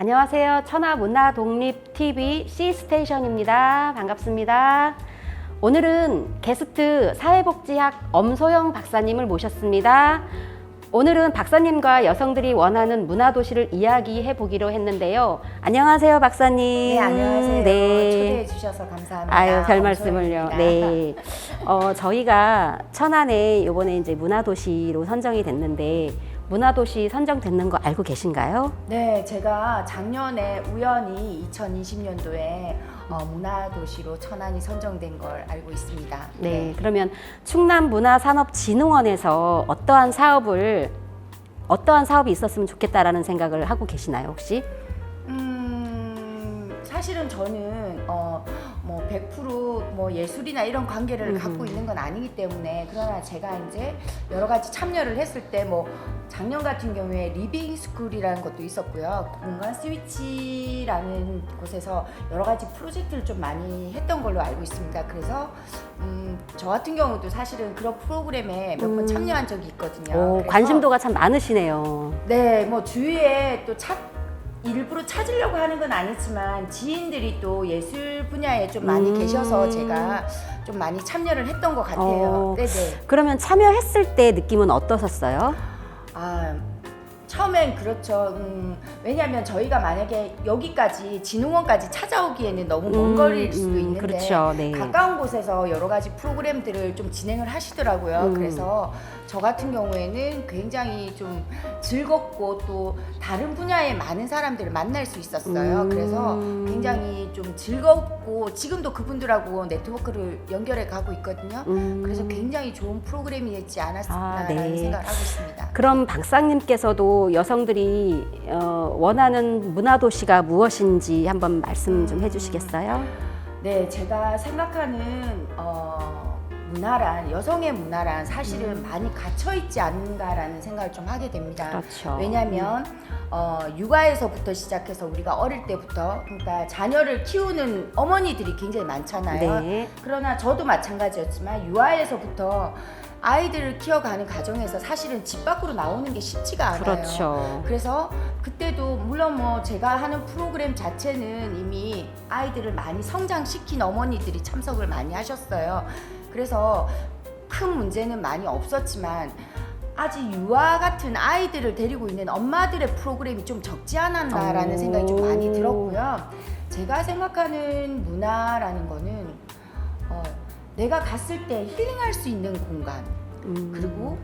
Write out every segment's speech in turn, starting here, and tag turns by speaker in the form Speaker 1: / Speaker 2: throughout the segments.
Speaker 1: 안녕하세요. 천하문화독립TV C스테이션입니다. 반갑습니다. 오늘은 게스트 사회복지학 엄소영 박사님을 모셨습니다. 오늘은 박사님과 여성들이 원하는 문화도시를 이야기해 보기로 했는데요. 안녕하세요, 박사님.
Speaker 2: 네, 안녕하세요.
Speaker 1: 네.
Speaker 2: 초대해 주셔서 감사합니다.
Speaker 1: 아유, 별 말씀을요.
Speaker 2: 엄소영입니다.
Speaker 1: 네. 저희가 천안에 이번에 이제 문화도시로 선정이 됐는데 문화도시 선정됐는 거 알고 계신가요?
Speaker 2: 네, 제가 작년에 우연히 2020년도에 문화도시로 천안이 선정된 걸 알고 있습니다.
Speaker 1: 네, 그러면 충남문화산업진흥원에서 어떠한 사업이 있었으면 좋겠다라는 생각을 하고 계시나요, 혹시?
Speaker 2: 사실은 저는 뭐 100% 예술이나 이런 관계를 갖고 있는 건 아니기 때문에, 그러나 제가 이제 여러 가지 참여를 했을 때 작년 같은 경우에 리빙 스쿨이라는 것도 있었고요. 공간 스위치라는 곳에서 여러 가지 프로젝트를 좀 많이 했던 걸로 알고 있습니다. 그래서 저 같은 경우도 사실은 그런 프로그램에 몇 번 참여한 적이 있거든요. 그래서
Speaker 1: 관심도가 참 많으시네요.
Speaker 2: 네, 주위에 또 일부러 찾으려고 하는 건 아니지만 지인들이 또 예술 분야에 좀 많이 계셔서 제가 좀 많이 참여를 했던 것 같아요. 네네.
Speaker 1: 그러면 참여했을 때 느낌은 어떠셨어요?
Speaker 2: 처음엔 그렇죠. 왜냐하면 저희가 만약에 여기까지 진흥원까지 찾아오기에는 너무 먼 거리일 수도 있는데,
Speaker 1: 그렇죠. 네.
Speaker 2: 가까운 곳에서 여러 가지 프로그램들을 좀 진행을 하시더라고요. 그래서 저 같은 경우에는 굉장히 좀 즐겁고 또 다른 분야의 많은 사람들을 만날 수 있었어요. 그래서 굉장히 좀 즐겁고 지금도 그분들하고 네트워크를 연결해 가고 있거든요. 그래서 굉장히 좋은 프로그램이었지 않았을까라는 생각을 하고 있습니다.
Speaker 1: 그럼 박사님께서도 여성들이 원하는 문화도시가 무엇인지 한번 말씀 좀 해주시겠어요?
Speaker 2: 네, 제가 생각하는 여성의 문화란 사실은 많이 갇혀있지 않은가라는 생각을 좀 하게 됩니다.
Speaker 1: 그렇죠.
Speaker 2: 왜냐하면 육아에서부터 시작해서 우리가 어릴 때부터, 그러니까 자녀를 키우는 어머니들이 굉장히 많잖아요.
Speaker 1: 네.
Speaker 2: 그러나 저도 마찬가지였지만 유아에서부터 아이들을 키워가는 과정에서 사실은 집 밖으로 나오는 게 쉽지가 않아요.
Speaker 1: 그렇죠.
Speaker 2: 그래서 그때도 물론 제가 하는 프로그램 자체는 이미 아이들을 많이 성장시킨 어머니들이 참석을 많이 하셨어요. 그래서 큰 문제는 많이 없었지만 아직 유아 같은 아이들을 데리고 있는 엄마들의 프로그램이 좀 적지 않았나라는 생각이 좀 많이 들었고요. 제가 생각하는 문화라는 거는 내가 갔을 때 힐링할 수 있는 공간, 그리고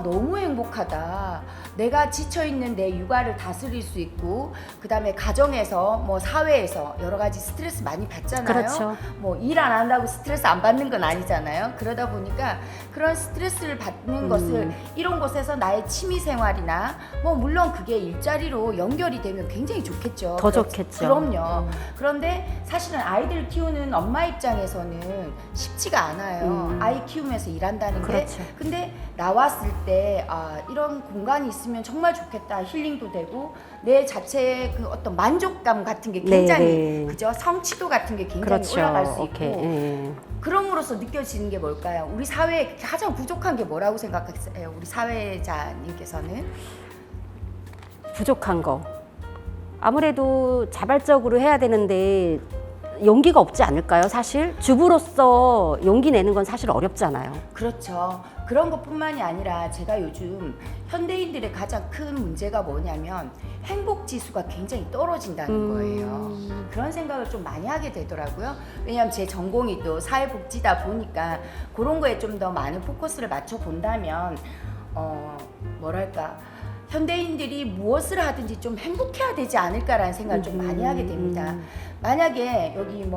Speaker 2: 너무 행복하다, 내가 지쳐있는 내 육아를 다스릴 수 있고, 그 다음에 가정에서 사회에서 여러 가지 스트레스 많이 받잖아요.
Speaker 1: 그렇죠.
Speaker 2: 일 안 한다고 스트레스 안 받는 건 아니잖아요. 그러다 보니까 그런 스트레스를 받는 것을 이런 곳에서 나의 취미 생활이나 물론 그게 일자리로 연결이 되면 굉장히 좋겠죠.
Speaker 1: 더 좋겠죠.
Speaker 2: 그럼요. 그런데 사실은 아이들 키우는 엄마 입장에서는 쉽지가 않아요. 아이 키우면서 일한다는 게.
Speaker 1: 그렇죠.
Speaker 2: 근데 나왔을 때 이런 공간이 있으면 정말 좋겠다, 힐링도 되고 내 자체의 그 어떤 만족감 같은 게 굉장히
Speaker 1: 네.
Speaker 2: 그죠? 성취도 같은 게 굉장히
Speaker 1: 그렇죠.
Speaker 2: 올라갈 수 있고,
Speaker 1: 네.
Speaker 2: 그럼으로써 느껴지는 게 뭘까요? 우리 사회에 가장 부족한 게 뭐라고 생각하세요? 우리 사회자님께서는?
Speaker 1: 부족한 거. 아무래도 자발적으로 해야 되는데 용기가 없지 않을까요? 사실 주부로서 용기 내는 건 사실 어렵잖아요.
Speaker 2: 그렇죠. 그런 것뿐만이 아니라 제가 요즘 현대인들의 가장 큰 문제가 뭐냐면 행복 지수가 굉장히 떨어진다는 거예요. 그런 생각을 좀 많이 하게 되더라고요. 왜냐하면 제 전공이 또 사회복지다 보니까 그런 거에 좀 더 많은 포커스를 맞춰 본다면 현대인들이 무엇을 하든지 좀 행복해야 되지 않을까라는 생각을 좀 많이 하게 됩니다. 만약에 여기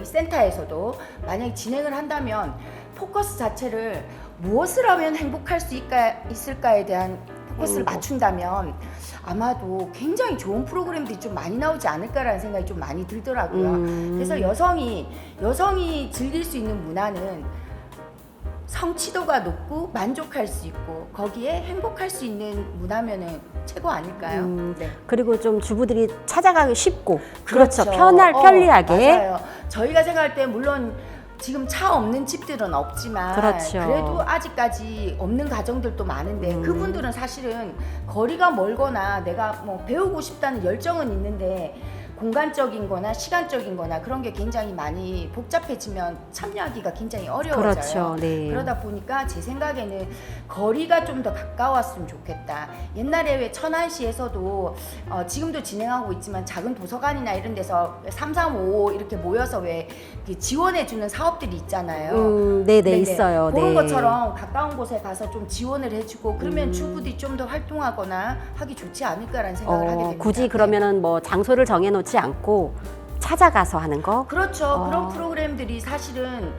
Speaker 2: 센터에서도 만약에 진행을 한다면 포커스 자체를 무엇을 하면 행복할 수 있을까에 대한 포커스를 맞춘다면 아마도 굉장히 좋은 프로그램들이 좀 많이 나오지 않을까라는 생각이 좀 많이 들더라고요. 그래서 여성이 즐길 수 있는 문화는 성취도가 높고 만족할 수 있고 거기에 행복할 수 있는 문화면은 최고 아닐까요? 네.
Speaker 1: 그리고 좀 주부들이 찾아가기 쉽고
Speaker 2: 그렇죠.
Speaker 1: 편리하게.
Speaker 2: 맞아요. 저희가 생각할 때 물론 지금 차 없는 집들은 없지만
Speaker 1: 그렇죠.
Speaker 2: 그래도 아직까지 없는 가정들도 많은데 그분들은 사실은 거리가 멀거나 내가 뭐 배우고 싶다는 열정은 있는데 공간적인 거나 시간적인 거나 그런 게 굉장히 많이 복잡해지면 참여하기가 굉장히 어려워져요.
Speaker 1: 그렇죠. 네.
Speaker 2: 그러다 보니까 제 생각에는 거리가 좀 더 가까웠으면 좋겠다. 옛날에 왜 천안시에서도 지금도 진행하고 있지만 작은 도서관이나 이런 데서 3355 이렇게 모여서 왜 지원해주는 사업들이 있잖아요.
Speaker 1: 네네,
Speaker 2: 네네.
Speaker 1: 있어요.
Speaker 2: 그런
Speaker 1: 네.
Speaker 2: 것처럼 가까운 곳에 가서 좀 지원을 해주고 그러면 주부들이 좀 더 활동하거나 하기 좋지 않을까라는 생각을 하게 됩니다.
Speaker 1: 굳이 그러면은 뭐 장소를 정해놓지 않고 찾아가서 하는 거?
Speaker 2: 그렇죠. 그런 프로그램들이 사실은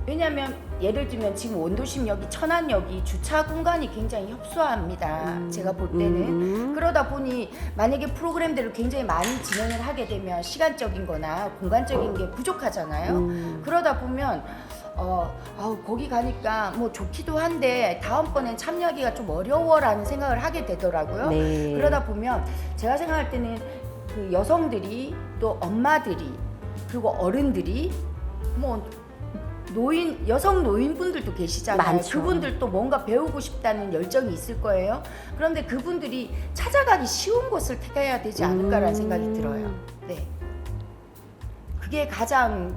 Speaker 2: 왜냐하면 예를 들면 지금 원도심역이 천안역이 주차 공간이 굉장히 협소합니다. 제가 볼 때는 그러다 보니 만약에 프로그램들을 굉장히 많이 진행을 하게 되면 시간적인 거나 공간적인 게 부족하잖아요. 그러다 보면 거기 가니까 뭐 좋기도 한데 다음번엔 참여하기가 좀 어려워라는 생각을 하게 되더라고요.
Speaker 1: 네.
Speaker 2: 그러다 보면 제가 생각할 때는 그 여성들이 또 엄마들이 그리고 어른들이 뭐 여성 노인분들도 계시잖아요.
Speaker 1: 많죠.
Speaker 2: 그분들도 뭔가 배우고 싶다는 열정이 있을 거예요. 그런데 그분들이 찾아가기 쉬운 곳을 택해야 되지 않을까라는 생각이 들어요. 네. 그게 가장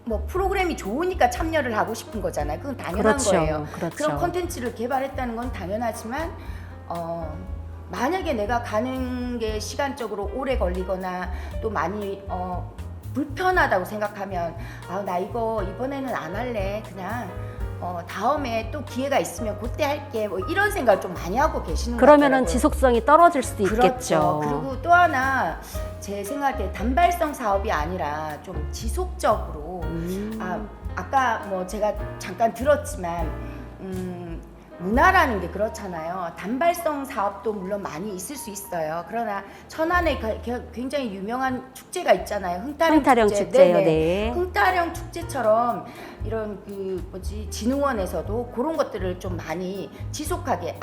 Speaker 2: 뭐 프로그램이 좋으니까 참여를 하고 싶은 거잖아요. 그건 당연한
Speaker 1: 그렇죠.
Speaker 2: 거예요.
Speaker 1: 그렇죠.
Speaker 2: 그런 콘텐츠를 개발했다는 건 당연하지만 만약에 내가 가는 게 시간적으로 오래 걸리거나 또 많이 불편하다고 생각하면 나 이거 이번에는 안 할래. 그냥 다음에 또 기회가 있으면 그때 할게. 뭐 이런 생각을 좀 많이 하고 계시는 것
Speaker 1: 그러면은
Speaker 2: 같더라고요.
Speaker 1: 지속성이 떨어질 수도
Speaker 2: 그렇죠.
Speaker 1: 있겠죠.
Speaker 2: 그리고 또 하나 제 생각에 단발성 사업이 아니라 좀 지속적으로 아까 뭐 제가 잠깐 들었지만 문화라는 게 그렇잖아요. 단발성 사업도 물론 많이 있을 수 있어요. 그러나 천안에 굉장히 유명한 축제가 있잖아요.
Speaker 1: 흥타령 축제요. 네.
Speaker 2: 흥타령 축제처럼 이런 진흥원에서도 그런 것들을 좀 많이 지속하게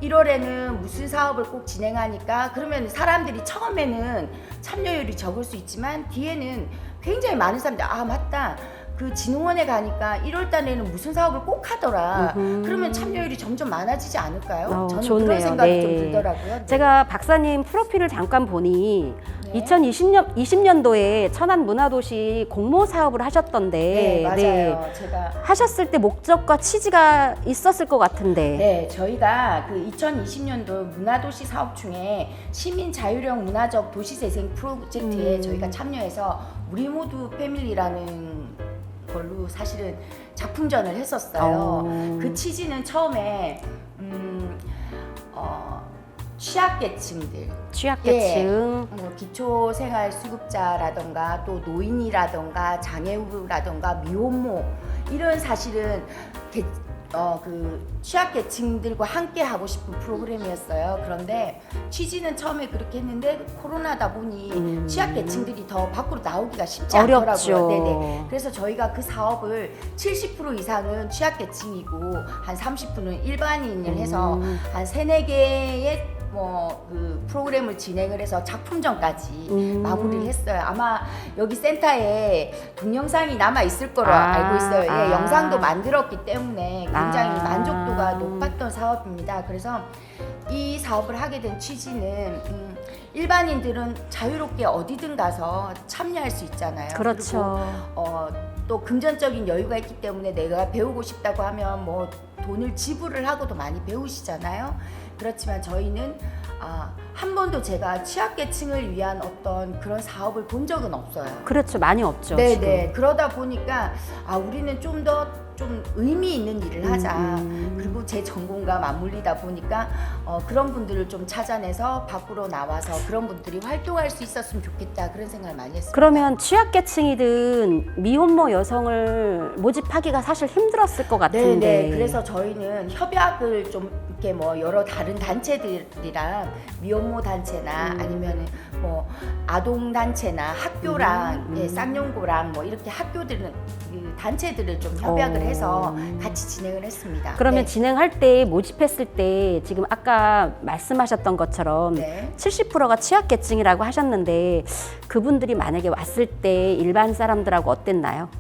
Speaker 2: 1월에는 무슨 사업을 꼭 진행하니까 그러면 사람들이 처음에는 참여율이 적을 수 있지만 뒤에는 굉장히 많은 사람들이 맞다. 그 진흥원에 가니까 1월 달에는 무슨 사업을 꼭 하더라. 그러면 참여율이 점점 많아지지 않을까요? 저는
Speaker 1: 좋네요.
Speaker 2: 그런 생각이
Speaker 1: 네.
Speaker 2: 좀 들더라고요. 네.
Speaker 1: 제가 박사님 프로필을 잠깐 보니
Speaker 2: 네.
Speaker 1: 2020년도에 천안 문화도시 공모 사업을 하셨던데
Speaker 2: 네, 맞아요. 제가
Speaker 1: 하셨을 때 목적과 취지가 있었을 것 같은데
Speaker 2: 네, 저희가 그 2020년도 문화도시 사업 중에 시민 자율형 문화적 도시재생 프로젝트에 저희가 참여해서 우리 모두 패밀리라는 걸로 사실은 작품전을 했었어요. 그 취지는 처음에 취약계층들,
Speaker 1: 취약계층
Speaker 2: 뭐 기초생활수급자라던가 또 노인이라던가 장애우라던가 미혼모 이런 사실은 그 취약계층들과 함께 하고 싶은 프로그램이었어요. 그런데 취지는 처음에 그렇게 했는데 코로나다 보니 취약계층들이 더 밖으로 나오기가 쉽지
Speaker 1: 어렵죠.
Speaker 2: 않더라고요. 네네. 그래서 저희가 그 사업을 70% 이상은 취약계층이고 한 30%는 일반인을 해서 한 3-4개의 그 프로그램을 진행을 해서 작품전까지 마무리를 했어요. 아마 여기 센터에 동영상이 남아 있을 거로 알고 있어요. 예, 영상도 만들었기 때문에 굉장히 만족도가 높았던 사업입니다. 그래서 이 사업을 하게 된 취지는 일반인들은 자유롭게 어디든 가서 참여할 수 있잖아요.
Speaker 1: 그렇죠.
Speaker 2: 그리고 또 금전적인 여유가 있기 때문에 내가 배우고 싶다고 하면 뭐 돈을 지불을 하고도 많이 배우시잖아요. 그렇지만 저희는 한 번도 제가 취약계층을 위한 어떤 그런 사업을 본 적은 없어요.
Speaker 1: 그렇죠. 많이 없죠.
Speaker 2: 네네.
Speaker 1: 지금.
Speaker 2: 그러다 보니까 우리는 좀 더 좀 의미 있는 일을 하자. 그리고 제 전공과 맞물리다 보니까 그런 분들을 좀 찾아내서 밖으로 나와서 그런 분들이 활동할 수 있었으면 좋겠다. 그런 생각을 많이 했습니다.
Speaker 1: 그러면 취약계층이든 미혼모 여성을 모집하기가 사실 힘들었을 것 같은데.
Speaker 2: 네네. 그래서 저희는 협약을 좀 이렇게 뭐 여러 다른 단체들이랑 미혼모 단체나 아니면 뭐 아동 단체나 학교랑 쌍용고랑 뭐 이렇게 학교들은 그 단체들을 좀 협약을 해서 같이 진행을 했습니다.
Speaker 1: 그러면
Speaker 2: 네.
Speaker 1: 진행할 때 모집했을 때 지금 아까 말씀하셨던 것처럼
Speaker 2: 네.
Speaker 1: 70%가 취약계층이라고 하셨는데 그분들이 만약에 왔을 때 일반 사람들하고 어땠나요?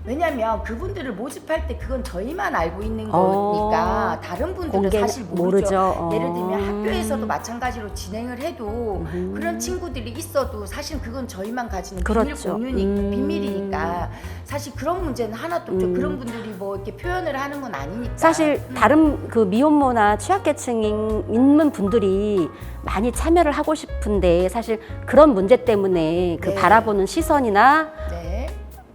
Speaker 2: 왜냐면 그분들을 모집할 때 그건 저희만 알고 있는 거니까 다른 분들은
Speaker 1: 공개
Speaker 2: 사실 모르죠.
Speaker 1: 모르죠.
Speaker 2: 예를 들면 학교에서도 마찬가지로 진행을 해도 그런 친구들이 있어도 사실 그건 저희만 가지는
Speaker 1: 그렇죠.
Speaker 2: 비밀이니까 사실 그런 문제는 하나도 없죠. 그런 분들이 뭐 이렇게 표현을 하는 건 아니니까.
Speaker 1: 사실 다른 그 미혼모나 취약계층 있는 분들이 많이 참여를 하고 싶은데 사실 그런 문제 때문에 그
Speaker 2: 네.
Speaker 1: 바라보는 시선이나
Speaker 2: 네.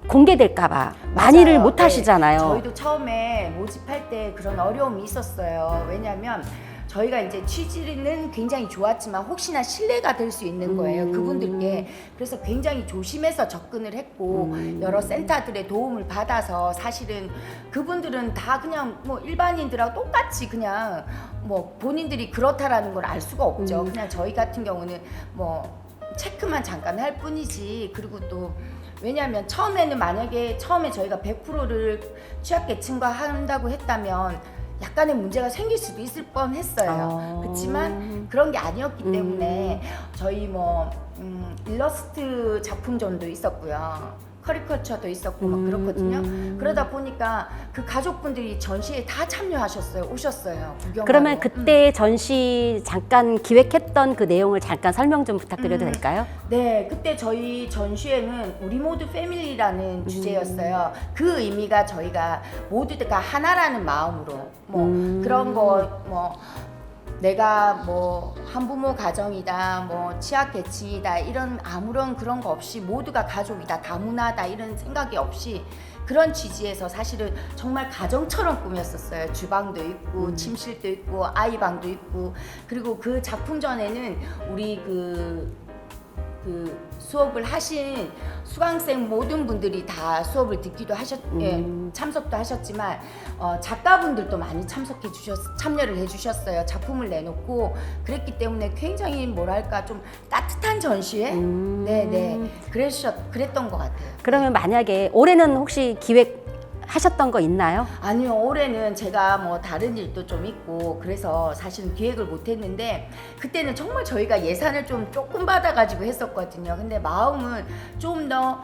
Speaker 1: 공개될까봐 많이를
Speaker 2: 맞아요.
Speaker 1: 못
Speaker 2: 네.
Speaker 1: 하시잖아요.
Speaker 2: 저희도 처음에 모집할 때 그런 어려움이 있었어요. 왜냐하면 저희가 이제 취지는 굉장히 좋았지만 혹시나 신뢰가 될 수 있는 거예요. 그분들께. 그래서 굉장히 조심해서 접근을 했고 여러 센터들의 도움을 받아서 사실은 그분들은 다 그냥 뭐 일반인들하고 똑같이 그냥 뭐 본인들이 그렇다라는 걸 알 수가 없죠. 그냥 저희 같은 경우는 뭐 체크만 잠깐 할 뿐이지. 그리고 또 왜냐하면 처음에는 만약에 처음에 저희가 100%를 취약계층과 한다고 했다면 약간의 문제가 생길 수도 있을 뻔했어요. 그렇지만 그런 게 아니었기 때문에 저희 뭐 일러스트 작품전도 있었고요. 커리커처도 있었고 막 그렇거든요. 그러다 보니까 그 가족분들이 전시에 다 참여하셨어요. 오셨어요. 구경하러.
Speaker 1: 그러면 그때 전시 잠깐 기획했던 그 내용을 잠깐 설명 좀 부탁드려도 될까요?
Speaker 2: 네, 그때 저희 전시회는 우리 모두 패밀리라는 주제였어요. 그 의미가 저희가 모두가 하나라는 마음으로 뭐 그런 거 뭐 내가 뭐 한부모 가정이다, 뭐 취약계층이다 이런 아무런 그런 거 없이 모두가 가족이다, 다문화다 이런 생각이 없이 그런 취지에서 사실은 정말 가정처럼 꾸몄었어요. 주방도 있고 침실도 있고 아이방도 있고 그리고 그 작품 전에는 우리 그 수업을 하신 수강생 모든 분들이 다 수업을 듣기도 참석도 하셨지만 작가분들도 많이 참여를 해주셨어요. 작품을 내놓고 그랬기 때문에 굉장히 뭐랄까 좀 따뜻한 전시회, 네네 그랬던 것 같아요.
Speaker 1: 그러면 만약에 올해는 혹시 기획하셨던 거 있나요?
Speaker 2: 아니요, 올해는 제가 뭐 다른 일도 좀 있고 그래서 사실은 기획을 못했는데 그때는 정말 저희가 예산을 좀 조금 받아가지고 했었거든요. 근데 마음은 좀 더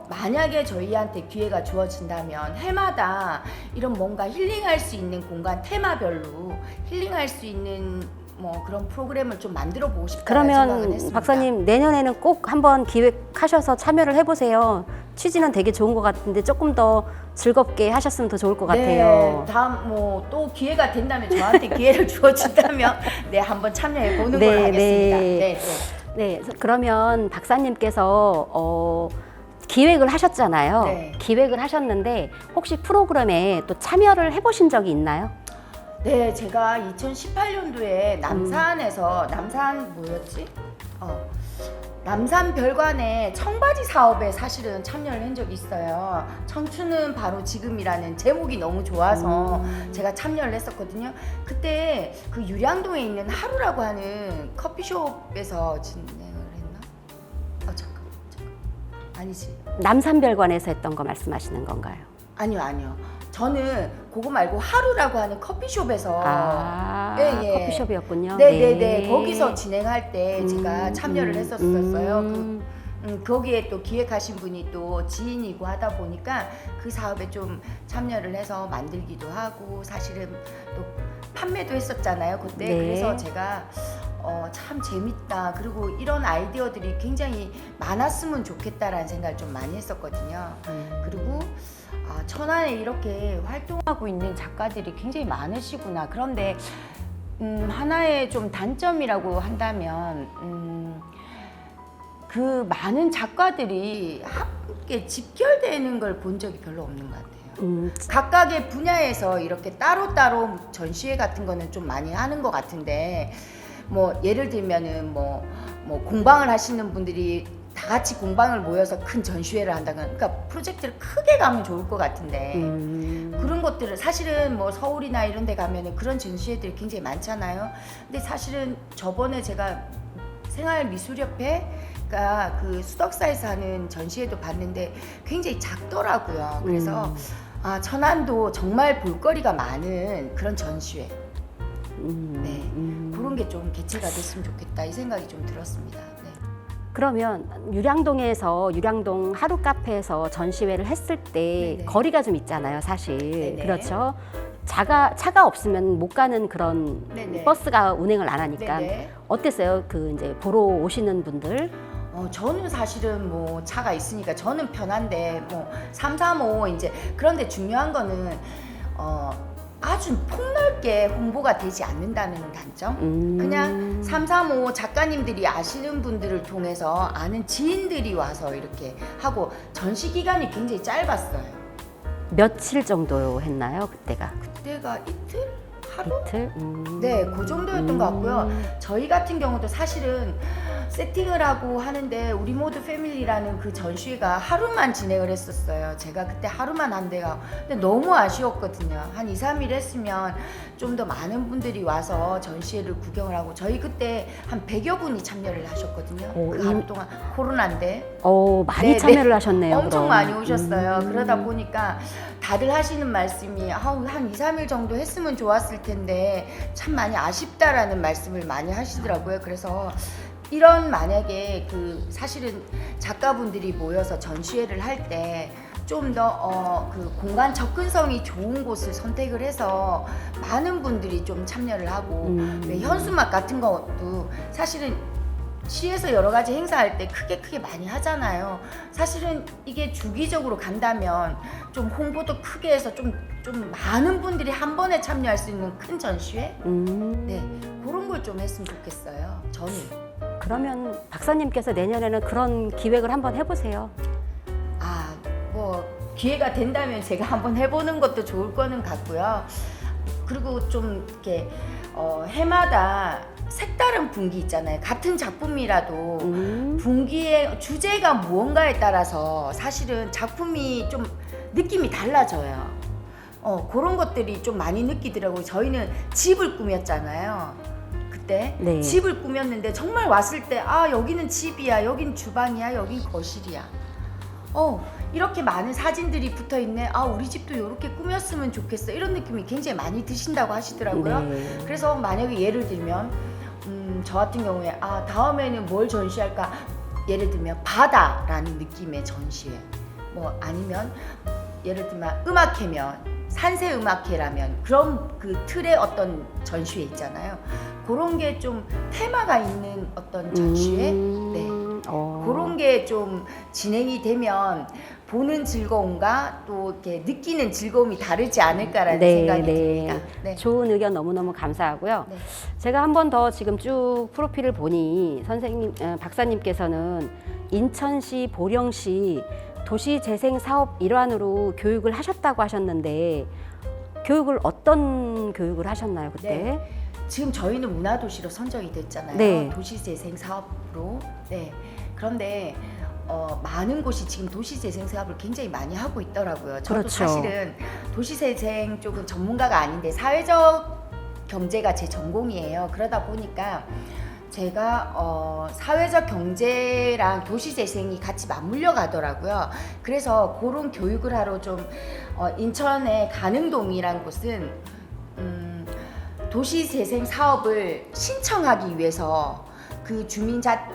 Speaker 2: 만약에 저희한테 기회가 주어진다면 해마다 이런 뭔가 힐링할 수 있는 공간 테마별로 힐링할 수 있는 뭐 그런 프로그램을 좀 만들어 보고 싶다는 생각은
Speaker 1: 그러면
Speaker 2: 했습니다.
Speaker 1: 박사님 내년에는 꼭 한번 기획하셔서 참여를 해보세요. 취지는 되게 좋은 것 같은데 조금 더 즐겁게 하셨으면 더 좋을 것 같아요.
Speaker 2: 네, 다음 뭐 또 기회가 된다면 저한테 기회를 주어진다면 네 한번 참여해 보는
Speaker 1: 네,
Speaker 2: 걸로 하겠습니다.
Speaker 1: 네.
Speaker 2: 네.
Speaker 1: 네, 그러면 박사님께서 기획을 하셨잖아요.
Speaker 2: 네.
Speaker 1: 기획을 하셨는데 혹시 프로그램에 또 참여를 해보신 적이 있나요?
Speaker 2: 네, 제가 2018년도에 남산에서 남산 뭐였지? 남산 별관의 청바지 사업에 사실은 참여를 한 적이 있어요. 청춘은 바로 지금이라는 제목이 너무 좋아서 제가 참여를 했었거든요. 그때 그 유량동에 있는 하루라고 하는 커피숍에서 진행을 했나? 잠깐. 아니지.
Speaker 1: 남산별관에서 했던 거 말씀하시는 건가요?
Speaker 2: 아니요. 저는 그거 말고 하루라고 하는 커피숍에서
Speaker 1: 커피숍이었군요.
Speaker 2: 네네네. 거기서 진행할 때 제가 참여를 했었어요. 거기에 또 기획하신 분이 또 지인이고 하다 보니까 그 사업에 좀 참여를 해서 만들기도 하고 사실은 또 판매도 했었잖아요. 그때.
Speaker 1: 네.
Speaker 2: 그래서 제가 참 재밌다. 그리고 이런 아이디어들이 굉장히 많았으면 좋겠다라는 생각을 좀 많이 했었거든요. 그리고 천안에 이렇게 활동하고 있는 작가들이 굉장히 많으시구나. 그런데 하나의 좀 단점이라고 한다면 그 많은 작가들이 함께 집결되는 걸 본 적이 별로 없는 것 같아요. 각각의 분야에서 이렇게 따로따로 전시회 같은 거는 좀 많이 하는 것 같은데 뭐 예를 들면은 뭐 공방을 하시는 분들이 다 같이 공방을 모여서 큰 전시회를 한다거나 그러니까 프로젝트를 크게 가면 좋을 것 같은데 그런 것들을 사실은 뭐 서울이나 이런 데 가면은 그런 전시회들이 굉장히 많잖아요. 근데 사실은 저번에 제가 생활미술협회가 그 수덕사에서 하는 전시회도 봤는데 굉장히 작더라고요. 그래서 천안도 정말 볼거리가 많은 그런 전시회 그런 게 좀 개최가 됐으면 좋겠다 이 생각이 좀 들었습니다. 네.
Speaker 1: 그러면 유량동 하루 카페에서 전시회를 했을 때
Speaker 2: 네네.
Speaker 1: 거리가 좀 있잖아요, 사실.
Speaker 2: 네네.
Speaker 1: 그렇죠. 차가 없으면 못 가는 그런
Speaker 2: 네네.
Speaker 1: 버스가 운행을 안 하니까
Speaker 2: 네네.
Speaker 1: 어땠어요? 그 이제 보러 오시는 분들?
Speaker 2: 저는 사실은 뭐 차가 있으니까 저는 편한데 뭐 335 이제 그런데 중요한 거는 아주 폭넓게 홍보가 되지 않는다는 단점. 그냥 335 작가님들이 아시는 분들을 통해서 아는 지인들이 와서 이렇게 하고 전시 기간이 굉장히 짧았어요.
Speaker 1: 며칠 정도 했나요, 그때가?
Speaker 2: 그때가 이틀? 하루?
Speaker 1: 이틀?
Speaker 2: 네, 그 정도였던 것 같고요. 저희 같은 경우도 사실은 세팅을 하고 하는데 우리 모두 패밀리라는 그 전시회가 하루만 진행을 했었어요. 제가 그때 하루만 한 데가 근데 너무 아쉬웠거든요. 한 2, 3일 했으면 좀 더 많은 분들이 와서 전시회를 구경을 하고 저희 그때 한 100여 분이 참여를 하셨거든요.
Speaker 1: 오,
Speaker 2: 그 하루 동안 코로나인데
Speaker 1: 많이
Speaker 2: 네,
Speaker 1: 참여를 하셨네요.
Speaker 2: 엄청
Speaker 1: 그럼.
Speaker 2: 많이 오셨어요. 그러다 보니까 다들 하시는 말씀이 한 2, 3일 정도 했으면 좋았을 텐데 참 많이 아쉽다라는 말씀을 많이 하시더라고요. 그래서 이런 만약에 그 사실은 작가분들이 모여서 전시회를 할 때 좀 더 그 공간 접근성이 좋은 곳을 선택을 해서 많은 분들이 좀 참여를 하고 왜 현수막 같은 것도 사실은 시에서 여러 가지 행사할 때 크게 많이 하잖아요. 사실은 이게 주기적으로 간다면 좀 홍보도 크게 해서 좀 많은 분들이 한 번에 참여할 수 있는 큰 전시회? 네, 그런 걸 좀 했으면 좋겠어요. 저는.
Speaker 1: 그러면 박사님께서 내년에는 그런 기획을 한번 해보세요.
Speaker 2: 뭐 기회가 된다면 제가 한번 해보는 것도 좋을 거는 같고요. 그리고 좀 이렇게 해마다 색다른 분기 있잖아요. 같은 작품이라도 분기의 주제가 무언가에 따라서 사실은 작품이 좀 느낌이 달라져요. 그런 것들이 좀 많이 느끼더라고요. 저희는 집을 꾸몄잖아요. 그때
Speaker 1: 네.
Speaker 2: 집을 꾸몄는데 정말 왔을 때 여기는 집이야, 여긴 주방이야, 여긴 거실이야. 이렇게 많은 사진들이 붙어 있네. 우리 집도 이렇게 꾸몄으면 좋겠어. 이런 느낌이 굉장히 많이 드신다고 하시더라고요.
Speaker 1: 네.
Speaker 2: 그래서 만약에 예를 들면 저 같은 경우에 다음에는 뭘 전시할까? 예를 들면 바다라는 느낌의 전시회. 뭐 아니면 예를 들면 음악회면 산세 음악회라면 그런 그 틀의 어떤 전시회 있잖아요. 그런 게 좀 테마가 있는 어떤 전시회. 네. 그런 게 좀 진행이 되면 보는 즐거움과 또 이렇게 느끼는 즐거움이 다르지 않을까라는 생각이 듭니다. 네.
Speaker 1: 좋은 의견 너무너무 감사하고요.
Speaker 2: 네.
Speaker 1: 제가 한 번 더 지금 쭉 프로필을 보니 박사님께서는 인천시, 보령시 도시재생 사업 일환으로 교육을 하셨다고 하셨는데 어떤 교육을 하셨나요, 그때?
Speaker 2: 네. 지금 저희는 문화도시로 선정이 됐잖아요.
Speaker 1: 네.
Speaker 2: 도시재생 사업으로. 네. 그런데 많은 곳이 지금 도시재생 사업을 굉장히 많이 하고 있더라고요. 저도
Speaker 1: 그렇죠.
Speaker 2: 사실은 도시재생 쪽은 전문가가 아닌데 사회적 경제가 제 전공이에요. 그러다 보니까 제가 사회적 경제랑 도시재생이 같이 맞물려 가더라고요. 그래서 그런 교육을 하러 좀 인천의 가능동이란 곳은 도시재생 사업을 신청하기 위해서 그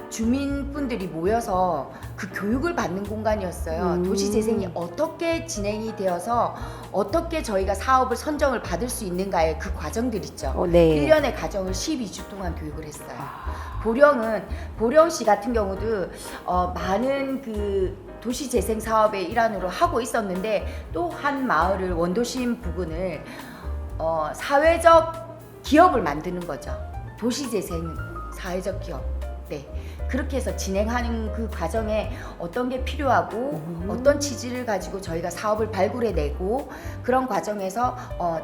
Speaker 2: 주민분들이 모여서 그 교육을 받는 공간이었어요. 도시재생이 어떻게 진행이 되어서 어떻게 저희가 사업을 선정을 받을 수 있는가의 그 과정들 있죠.
Speaker 1: 네.
Speaker 2: 1년의 과정을 12주 동안 교육을 했어요. 보령시 같은 경우도 많은 그 도시재생 사업의 일환으로 하고 있었는데 또 한 마을을 원도심 부근을 사회적 기업을 만드는 거죠. 도시재생 사회적 기업. 네. 그렇게 해서 진행하는 그 과정에 어떤 게 필요하고 어떤 취지를 가지고 저희가 사업을 발굴해내고 그런 과정에서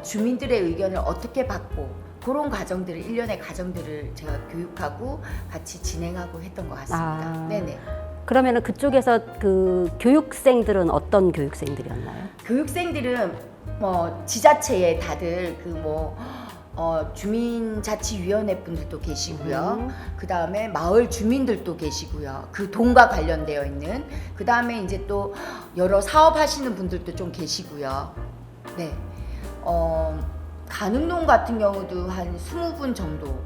Speaker 2: 주민들의 의견을 어떻게 받고 그런 과정들을 1년의 과정들을 제가 교육하고 같이 진행하고 했던 것 같습니다. 네네.
Speaker 1: 그러면은 그쪽에서 그 교육생들은 어떤 교육생들이었나요?
Speaker 2: 교육생들은 지자체에 다들 주민자치위원회 분들도 계시고요. 그 다음에 마을 주민들도 계시고요. 그 동과 관련되어 있는. 그 다음에 이제 또 여러 사업하시는 분들도 좀 계시고요. 네. 가능동 같은 경우도 한 20분 정도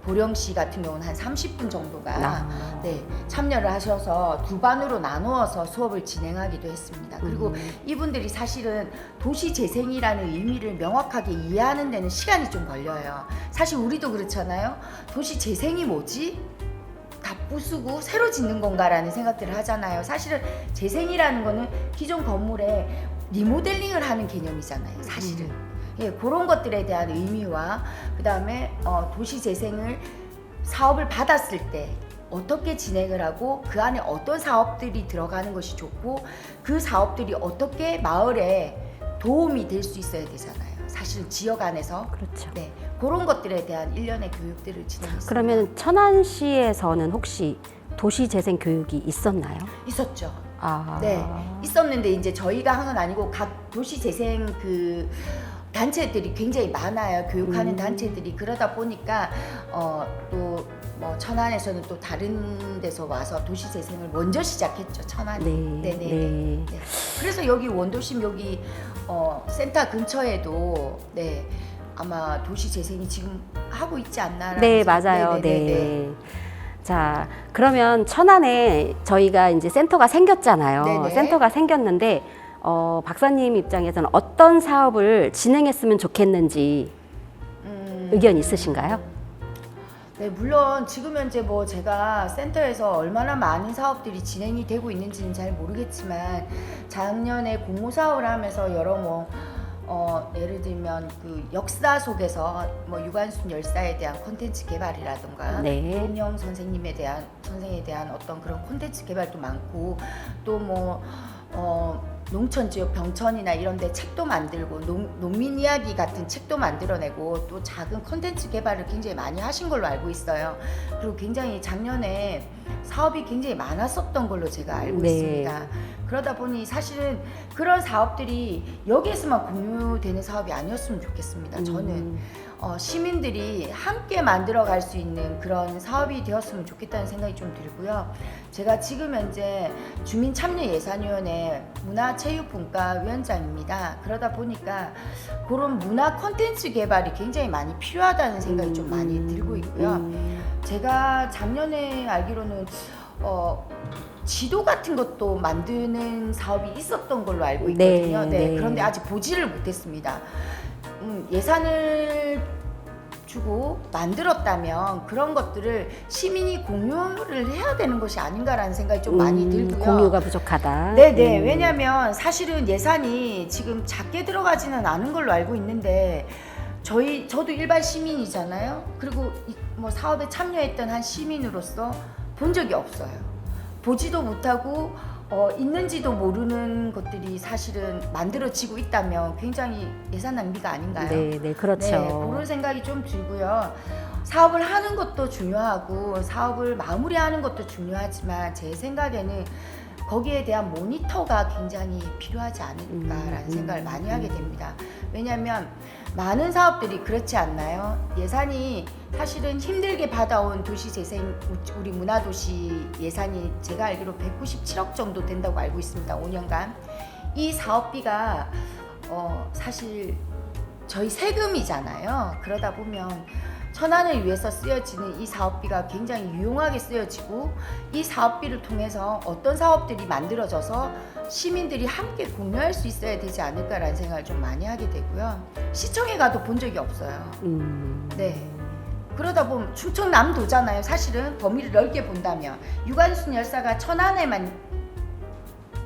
Speaker 2: 보령시 같은 경우는 한 30분 정도가
Speaker 1: 아.
Speaker 2: 네, 참여를 하셔서 두 반으로 나누어서 수업을 진행하기도 했습니다. 그리고 이분들이 사실은 도시재생이라는 의미를 명확하게 이해하는 데는 시간이 좀 걸려요. 사실 우리도 그렇잖아요. 도시재생이 뭐지? 다 부수고 새로 짓는 건가라는 생각들을 하잖아요. 사실은 재생이라는 거는 기존 건물에 리모델링을 하는 개념이잖아요. 사실은. 예, 그런 것들에 대한 의미와 그다음에 도시재생을 사업을 받았을 때 어떻게 진행을 하고 그 안에 어떤 사업들이 들어가는 것이 좋고 그 사업들이 어떻게 마을에 도움이 될 수 있어야 되잖아요. 사실 지역 안에서.
Speaker 1: 그렇죠.
Speaker 2: 네, 그런 것들에 대한 일련의 교육들을 진행했습니다.
Speaker 1: 그러면 천안시에서는 혹시 도시재생 교육이 있었나요?
Speaker 2: 있었죠.
Speaker 1: 아.
Speaker 2: 네, 있었는데 이제 저희가 한 건 아니고 각 도시재생 그 단체들이 굉장히 많아요. 교육하는 단체들이. 그러다 보니까 또 뭐 천안에서는 또 다른 데서 와서 도시재생을 먼저 시작했죠. 천안이.
Speaker 1: 네.
Speaker 2: 네. 그래서 여기 원도심 여기 센터 근처에도 네 아마 도시재생이 지금 하고 있지 않나라는
Speaker 1: 네,
Speaker 2: 생각-
Speaker 1: 맞아요.
Speaker 2: 네네네네.
Speaker 1: 네. 자, 그러면 천안에 저희가 이제 센터가 생겼잖아요.
Speaker 2: 네네.
Speaker 1: 센터가 생겼는데 박사님 입장에서는 어떤 사업을 진행했으면 좋겠는지 의견 있으신가요?
Speaker 2: 네, 물론 지금 현재 뭐 제가 센터에서 얼마나 많은 사업들이 진행이 되고 있는지는 잘 모르겠지만 작년에 공모 사업을 하면서 여러 뭐 예를 들면 그 역사 속에서 뭐 유관순 열사에 대한 콘텐츠 개발이라든가
Speaker 1: 네.
Speaker 2: 윤영 선생에 대한 어떤 그런 콘텐츠 개발도 많고 또 뭐 농촌 지역 병천이나 이런 데 책도 만들고 농민 이야기 같은 책도 만들어내고 또 작은 콘텐츠 개발을 굉장히 많이 하신 걸로 알고 있어요. 그리고 굉장히 작년에 사업이 굉장히 많았었던 걸로 제가 알고
Speaker 1: 네.
Speaker 2: 있습니다. 그러다 보니 사실은 그런 사업들이 여기에서만 공유되는 사업이 아니었으면 좋겠습니다. 저는 시민들이 함께 만들어갈 수 있는 그런 사업이 되었으면 좋겠다는 생각이 좀 들고요. 제가 지금 현재 주민참여예산위원회 문화체육분과위원장입니다. 그러다 보니까 그런 문화 콘텐츠 개발이 굉장히 많이 필요하다는 생각이 좀 많이 들고 있고요. 제가 작년에 알기로는 지도 같은 것도 만드는 사업이 있었던 걸로 알고 있거든요.
Speaker 1: 네.
Speaker 2: 그런데 아직 보지를 못했습니다. 예산을 주고 만들었다면 그런 것들을 시민이 공유를 해야 되는 것이 아닌가라는 생각이 좀 많이 들고요.
Speaker 1: 공유가 부족하다.
Speaker 2: 네네. 왜냐하면 사실은 예산이 지금 작게 들어가지는 않은 걸로 알고 있는데 저도 일반 시민이잖아요. 그리고 뭐 사업에 참여했던 한 시민으로서 본 적이 없어요. 보지도 못하고 있는지도 모르는 것들이 사실은 만들어지고 있다면 굉장히 예산 낭비가 아닌가요?
Speaker 1: 네, 그렇죠.
Speaker 2: 네, 그런 생각이 좀 들고요. 사업을 하는 것도 중요하고 사업을 마무리하는 것도 중요하지만 제 생각에는 거기에 대한 모니터가 굉장히 필요하지 않을까라는 생각을 많이 하게 됩니다. 왜냐하면 많은 사업들이 그렇지 않나요? 예산이 사실은 힘들게 받아온 도시재생 우리 문화도시 예산이 제가 알기로 197억 정도 된다고 알고 있습니다. 5년간. 이 사업비가 사실 저희 세금이잖아요. 그러다 보면 천안을 위해서 쓰여지는 이 사업비가 굉장히 유용하게 쓰여지고 이 사업비를 통해서 어떤 사업들이 만들어져서 시민들이 함께 공유할 수 있어야 되지 않을까라는 생각을 좀 많이 하게 되고요. 시청에 가도 본 적이 없어요. 네. 그러다 보면 충청남도잖아요. 사실은 범위를 넓게 본다면 유관순 열사가 천안에만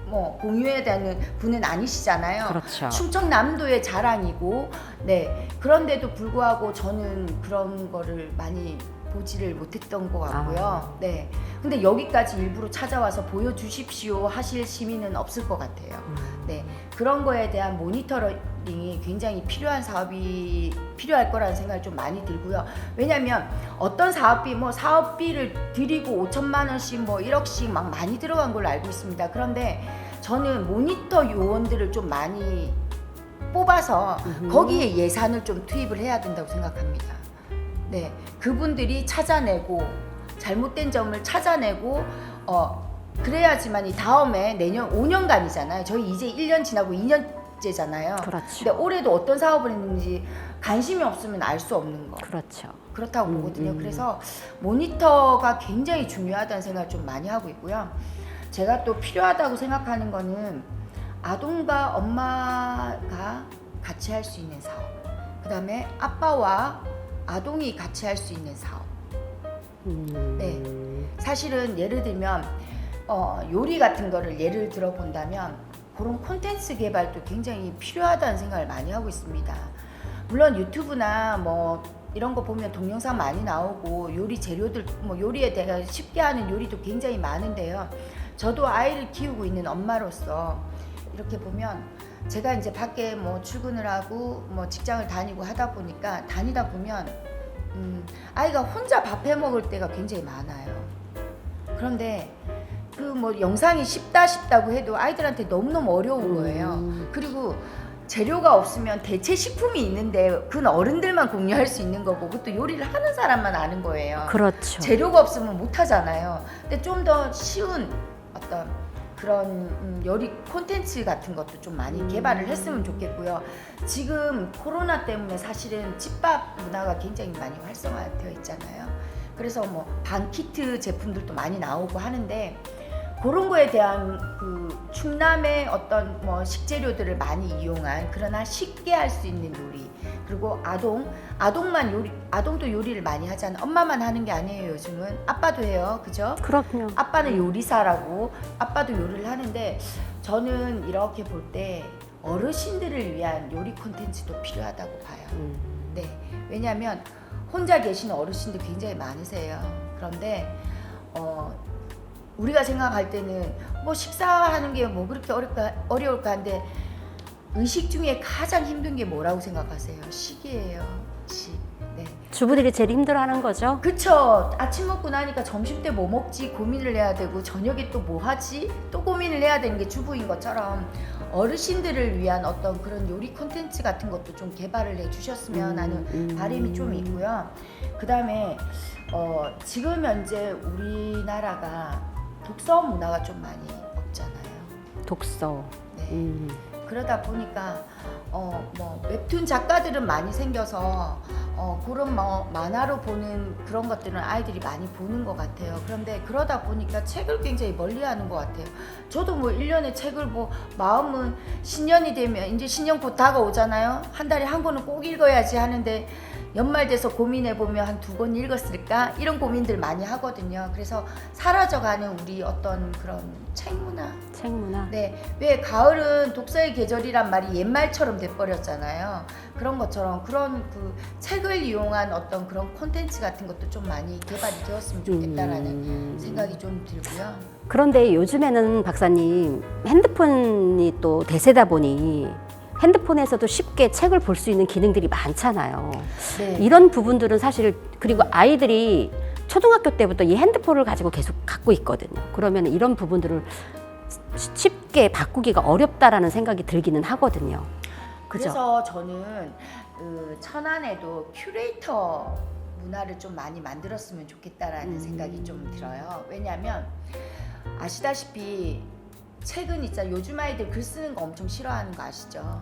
Speaker 2: 뭐 공유해야 되는 분은 아니시잖아요.
Speaker 1: 그렇죠.
Speaker 2: 충청남도의 자랑이고, 네. 그런데도 불구하고 저는 그런 거를 많이 보지를 못했던 것 같고요. 네. 근데 여기까지 일부러 찾아와서 보여주십시오 하실 시민은 없을 것 같아요. 네. 그런 거에 대한 모니터링이 굉장히 필요한 사업이 필요할 거라는 생각이 좀 많이 들고요. 왜냐면 어떤 사업비, 뭐 사업비를 드리고 5천만 원씩 뭐 1억씩 막 많이 들어간 걸로 알고 있습니다. 그런데 저는 모니터 요원들을 좀 많이 뽑아서 거기에 예산을 좀 투입을 해야 된다고 생각합니다. 네, 그분들이 찾아내고 잘못된 점을 찾아내고 그래야지만 이 다음에 내년 5년간이잖아요. 저희 이제 1년 지나고 2년 축제잖아요.
Speaker 1: 그렇죠.
Speaker 2: 근데 올해도 어떤 사업을 했는지 관심이 없으면 알 수 없는 거.
Speaker 1: 그렇죠.
Speaker 2: 그렇다고 보거든요. 그래서 모니터가 굉장히 중요하다는 생각을 좀 많이 하고 있고요. 제가 또 필요하다고 생각하는 거는 아동과 엄마가 같이 할 수 있는 사업, 그 다음에 아빠와 아동이 같이 할 수 있는 사업. 네, 사실은 예를 들면 요리 같은 거를 예를 들어 본다면 그런 콘텐츠 개발도 굉장히 필요하다는 생각을 많이 하고 있습니다. 물론 유튜브나 뭐 이런 거 보면 동영상 많이 나오고 요리 재료들 뭐 요리에 대해 쉽게 하는 요리도 굉장히 많은데요. 저도 아이를 키우고 있는 엄마로서 이렇게 보면 제가 이제 밖에 뭐 출근을 하고 뭐 직장을 다니고 다니다 보면 아이가 혼자 밥 해 먹을 때가 굉장히 많아요. 그런데 그 뭐 영상이 쉽다고 해도 아이들한테 너무너무 어려운 거예요. 그리고 재료가 없으면 대체 식품이 있는데 그건 어른들만 공유할 수 있는 거고 그것도 요리를 하는 사람만 아는 거예요.
Speaker 1: 그렇죠.
Speaker 2: 재료가 없으면 못 하잖아요. 근데 좀 더 쉬운 어떤 그런 요리 콘텐츠 같은 것도 좀 많이 개발을 했으면 좋겠고요. 지금 코로나 때문에 사실은 집밥 문화가 굉장히 많이 활성화되어 있잖아요. 그래서 뭐 반키트 제품들도 많이 나오고 하는데 그런 거에 대한 그 충남의 어떤 뭐 식재료들을 많이 이용한 그러나 쉽게 할 수 있는 요리, 그리고 아동도 요리를 많이 하잖아요. 엄마만 하는 게 아니에요. 요즘은 아빠도 해요. 그죠?
Speaker 1: 그럼요.
Speaker 2: 아빠는 요리사라고 아빠도 요리를 하는데 저는 이렇게 볼 때 어르신들을 위한 요리 콘텐츠도 필요하다고 봐요. 네, 왜냐하면 혼자 계시는 어르신들 굉장히 많으세요. 그런데 우리가 생각할 때는 뭐 식사하는 게 뭐 그렇게 어려울까 한데 의식 중에 가장 힘든 게 뭐라고 생각하세요? 식이에요. 식. 네.
Speaker 1: 주부들이 제일 힘들어하는 거죠.
Speaker 2: 그쵸. 아침 먹고 나니까 점심 때 뭐 먹지 고민을 해야 되고 저녁에 또 뭐 하지 또 고민을 해야 되는 게 주부인 것처럼 어르신들을 위한 어떤 그런 요리 콘텐츠 같은 것도 좀 개발을 해주셨으면 하는 바람이 좀 있고요. 그 다음에 지금 현재 우리나라가 독서 문화가 좀 많이 없잖아요.
Speaker 1: 독서.
Speaker 2: 네. 그러다 보니까 뭐 웹툰 작가들은 많이 생겨서 그런 뭐 만화로 보는 그런 것들은 아이들이 많이 보는 것 같아요. 그런데 그러다 보니까 책을 굉장히 멀리하는 것 같아요. 저도 뭐 1년에 책을 뭐 마음은 신년이 되면 이제 신년 곧 다가오잖아요. 한 달에 한 권은 꼭 읽어야지 하는데 연말 돼서 고민해 보면 한 2권 읽었을까 이런 고민들 많이 하거든요. 그래서 사라져가는 우리 어떤 그런 책 문화. 네, 왜 가을은 독서의 계절이란 말이 옛말처럼 돼버렸잖아요. 그런 것처럼 그런 그 책을 이용한 어떤 그런 콘텐츠 같은 것도 좀 많이 개발이 되었으면 좋겠다라는 생각이 좀 들고요.
Speaker 1: 그런데 요즘에는 박사님 핸드폰이 또 대세다 보니 핸드폰에서도 쉽게 책을 볼 수 있는 기능들이 많잖아요.
Speaker 2: 네.
Speaker 1: 이런 부분들은 사실 그리고 아이들이 초등학교 때부터 이 핸드폰을 가지고 계속 갖고 있거든요. 그러면 이런 부분들을 쉽게 바꾸기가 어렵다라는 생각이 들기는 하거든요. 그죠?
Speaker 2: 그래서 저는 그 천안에도 큐레이터 문화를 좀 많이 만들었으면 좋겠다라는 생각이 좀 들어요. 왜냐하면 아시다시피 책은 있잖아요. 요즘 아이들 글 쓰는 거 엄청 싫어하는 거 아시죠?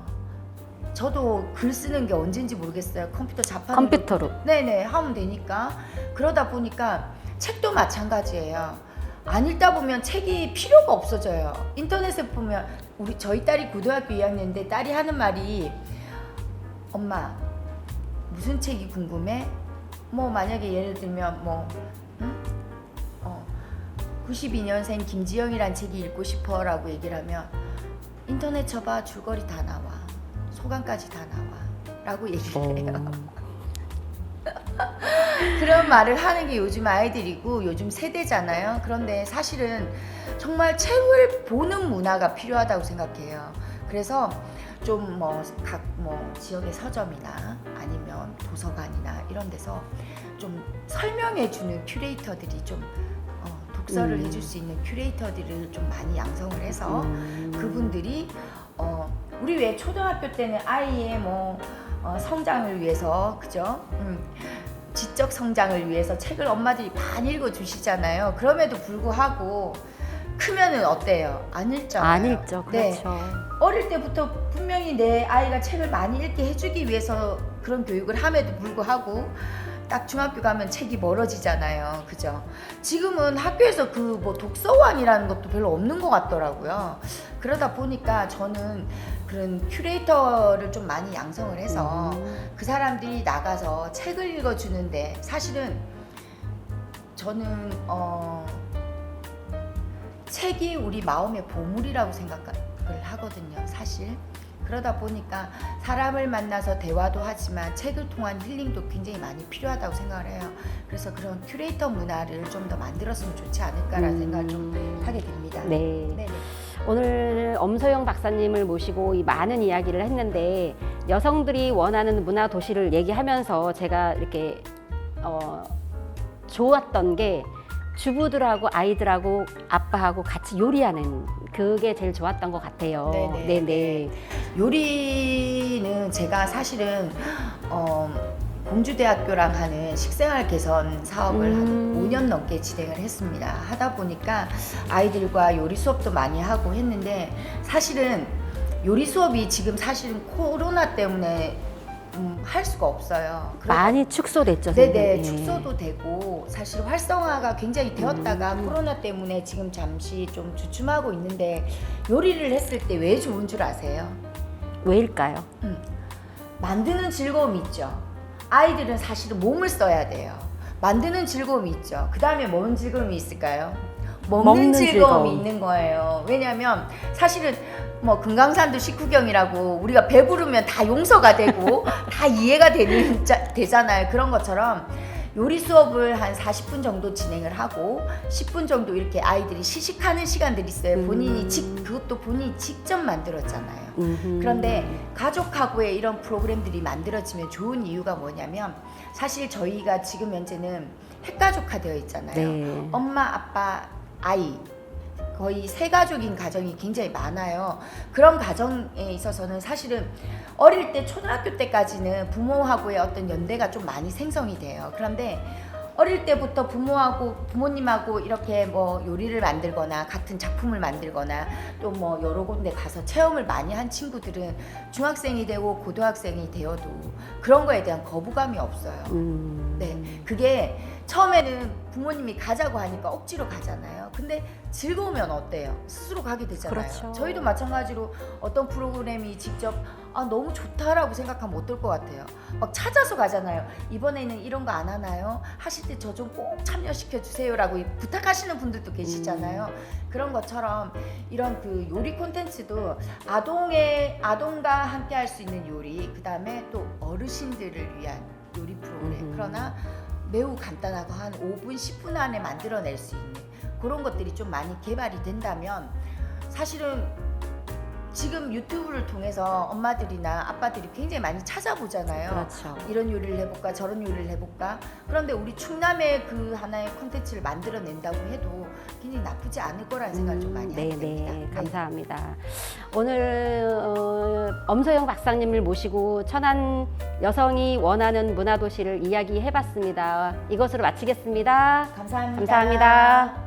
Speaker 2: 저도 글 쓰는 게 언젠지 모르겠어요. 컴퓨터 자판으로
Speaker 1: 컴퓨터로.
Speaker 2: 네네 하면 되니까. 그러다 보니까 책도 마찬가지예요. 안 읽다 보면 책이 필요가 없어져요. 인터넷에 보면 저희 딸이 고등학교 2학년인데 딸이 하는 말이 엄마 무슨 책이 궁금해? 뭐 만약에 예를 들면 뭐 92년생 김지영이란 책이 읽고 싶어 라고 얘기를 하면 인터넷 쳐봐 줄거리 다 나와 소감까지 다 나와 라고 얘기를 해요. 그런 말을 하는 게 요즘 아이들이고 요즘 세대잖아요. 그런데 사실은 정말 책을 보는 문화가 필요하다고 생각해요. 그래서 좀 각 지역의 서점이나 아니면 도서관이나 이런 데서 좀 설명해주는 큐레이터들이 좀 독서를 해줄 수 있는 큐레이터들을 좀 많이 양성을 해서 그분들이 우리 왜 초등학교 때는 아이의 성장을 위해서 그죠? 지적 성장을 위해서 책을 엄마들이 많이 읽어주시잖아요. 그럼에도 불구하고 크면은 어때요? 안 읽잖아요.
Speaker 1: 안 읽죠.
Speaker 2: 네.
Speaker 1: 그렇죠.
Speaker 2: 어릴 때부터 분명히 내 아이가 책을 많이 읽게 해주기 위해서 그런 교육을 함에도 불구하고 딱 중학교 가면 책이 멀어지잖아요. 그죠? 지금은 학교에서 그 뭐 독서왕이라는 것도 별로 없는 것 같더라고요. 그러다 보니까 저는 그런 큐레이터를 좀 많이 양성을 해서 그 사람들이 나가서 책을 읽어주는데 사실은 저는 책이 우리 마음의 보물이라고 생각을 하거든요, 사실. 그러다 보니까 사람을 만나서 대화도 하지만 책을 통한 힐링도 굉장히 많이 필요하다고 생각을 해요. 그래서 그런 큐레이터 문화를 좀 더 만들었으면 좋지 않을까라는 생각을 좀 하게 됩니다.
Speaker 1: 네.
Speaker 2: 네네.
Speaker 1: 오늘 엄소영 박사님을 모시고 이 많은 이야기를 했는데 여성들이 원하는 문화 도시를 얘기하면서 제가 이렇게 좋았던 게 주부들하고 아이들하고 아빠하고 같이 요리하는 그게 제일 좋았던 것 같아요.
Speaker 2: 네네.
Speaker 1: 네네.
Speaker 2: 요리는 제가 사실은 공주대학교랑 하는 식생활 개선 사업을 한 5년 넘게 진행을 했습니다. 하다 보니까 아이들과 요리 수업도 많이 하고 했는데 사실은 요리 수업이 지금 사실은 코로나 때문에 할 수가 없어요.
Speaker 1: 많이 축소됐죠.
Speaker 2: 네네,
Speaker 1: 선생님.
Speaker 2: 축소도 되고 사실 활성화가 굉장히 되었다가 코로나 때문에 지금 잠시 좀 주춤하고 있는데 요리를 했을 때 왜 좋은 줄 아세요?
Speaker 1: 왜일까요?
Speaker 2: 만드는 즐거움이 있죠. 아이들은 사실은 몸을 써야 돼요. 만드는 즐거움이 있죠. 그 다음에 뭔 즐거움이 있을까요? 먹는 즐거움이 있는 거예요. 왜냐하면 사실은 뭐 금강산도 식후경이라고 우리가 배부르면 다 용서가 되고 다 이해가 되잖아요. 그런 것처럼 요리 수업을 한 40분 정도 진행을 하고 10분 정도 이렇게 아이들이 시식하는 시간들이 있어요. 본인이 그것도 본인이 직접 만들었잖아요. 그런데 가족하고의 이런 프로그램들이 만들어지면 좋은 이유가 뭐냐면 사실 저희가 지금 현재는 핵가족화 되어 있잖아요.
Speaker 1: 네.
Speaker 2: 엄마, 아빠, 아이 거의 세 가족인 가정이 굉장히 많아요. 그런 가정에 있어서는 사실은 어릴 때 초등학교 때까지는 부모하고의 어떤 연대가 좀 많이 생성이 돼요. 그런데 어릴 때부터 부모님하고 이렇게 뭐 요리를 만들거나 같은 작품을 만들거나 또 뭐 여러 군데 가서 체험을 많이 한 친구들은 중학생이 되고 고등학생이 되어도 그런 거에 대한 거부감이 없어요. 네, 그게 처음에는 부모님이 가자고 하니까 억지로 가잖아요. 근데 즐거우면 어때요? 스스로 가게 되잖아요.
Speaker 1: 그렇죠.
Speaker 2: 저희도 마찬가지로 어떤 프로그램이 직접 너무 좋다라고 생각하면 어떨 것 같아요? 막 찾아서 가잖아요. 이번에는 이런 거 안 하나요? 하실 때 저 좀 꼭 참여시켜 주세요라고 부탁하시는 분들도 계시잖아요. 그런 것처럼 이런 그 요리 콘텐츠도 아동과 함께 할 수 있는 요리, 그 다음에 또 어르신들을 위한 요리 프로그램. 그러나 매우 간단하고 한 5분, 10분 안에 만들어낼 수 있는 그런 것들이 좀 많이 개발이 된다면 사실은 지금 유튜브를 통해서 엄마들이나 아빠들이 굉장히 많이 찾아보잖아요.
Speaker 1: 그렇죠.
Speaker 2: 이런 요리를 해볼까 저런 요리를 해볼까. 그런데 우리 충남의 그 하나의 콘텐츠를 만들어낸다고 해도 굉장히 나쁘지 않을 거라는 생각을 좀 많이 하게 됩니다.
Speaker 1: 네, 감사합니다. 오늘 엄소영 박사님을 모시고 천안 여성이 원하는 문화도시를 이야기해봤습니다. 이것으로 마치겠습니다.
Speaker 2: 감사합니다.
Speaker 1: 감사합니다.